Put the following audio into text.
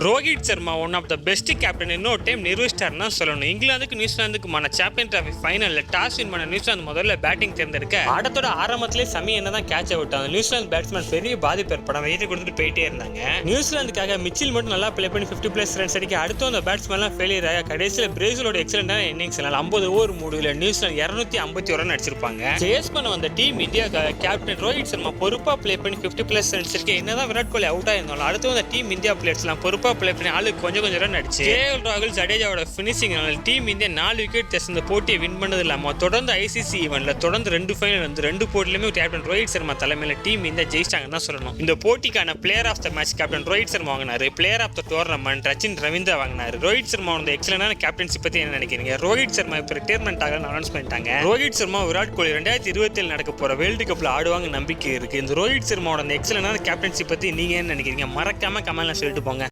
Rohit Sharma one of the best captain இன்னொரு time நிரூபிச்சிட்டாருன்னு தான் சொல்லணும். இங்கிலாந்துக்கு நியூசிலாந்துக்குமான சாம்பியன் டிராஃபி ஃபைனலில் டாஸ் வின் பண்ண நியூசிலாந்து முதல்ல பேட்டிங் தேர்ந்தெடுக்க ஆட்டத்தோட ஆரம்பத்திலே சமி என்ன தான் கேட்ச விட்டாங்க. நியூசிலாந்து பேட்ஸ்மேன் பெரிய பாதிப்பு ஏற்படாம வெயிட் கொடுத்துட்டு போயிட்டே இருந்தாங்க. நியூசிலாந்துக்காக மிச்சில் மட்டும் நல்லா பிளே பண்ணி 50+ ரன்ஸ் அடிக்க அடுத்து அந்த பேட்ஸ்மேன்லாம் ஃபெயிலியர் ஆக கடைசியில் பிரேசிலோட எக்ஸலண்டான இன்னிங்ஸ் 50 ஓவர் முடிவில் நியூசிலாந்து 251 ரன் அடிச்சிருப்பாங்க. சேஸ் பண்ண வந்த டீம் இந்தியாவுக்காக கேப்டன் ரோஹித் சர்மா பொறுப்பா பிளே பண்ணி 50+ ரன்ஸ் அடிக்க என்னதான் விராட் கோலி அவுட் ஆயிருந்தாலும் அடுத்து வந்த டீம் இந்தியா பிளேயர்ஸ்லாம் பொறுப்பா பிளே பண்ணி ஆளுக்கு கொஞ்சம் ரன் அடிச்சு கேஎல் ராகுல் ஜடேஜாவோட ஃபினிஷிங் டீம் இந்தியா 4 விக்கெட் இந்த போட்டியை வின் பண்ணது இல்லாம தொடர்ந்து ஐசிசி ஈவென்ட்ல தொடர்ந்து 2 ஃபைனல் வந்து 2 போட்டிலுமே கேப்டன் ரோஹித் சர்மா தலைமையில டீம் இந்தியா ஜெயிச்சாங்கன்னு தான் சொல்லணும். இந்த போட்டிக்கான player of the match captain Rohit Sharma வாங்கினாரு. Player of the tournament Rachin Ravindra வாங்கினாரு. ரோஹித் சர்மா எக்ஸலண்டான கேப்டன்சி பத்தி என்ன நினைக்கிறீங்க? ரோஹித் சர்மா இப்ப ரிட்டையர்மெண்ட் ஆக அனௌன்ஸ் பண்ணிட்டாங்க. ரோஹித் சர்மா விராட் கோலி 2027 நடக்க போற வேர்ல்டு கப்ல ஆடுவாங்க நம்பிக்கை இருக்கு. இந்த ரோஹித் சர்மாவோட எக்ஸலண்டான கேப்டன்சி பத்தி நீங்க என்ன நினைக்கிறீங்க? மறக்காம கமெண்ட்ல சொல்லிட்டு போங்க.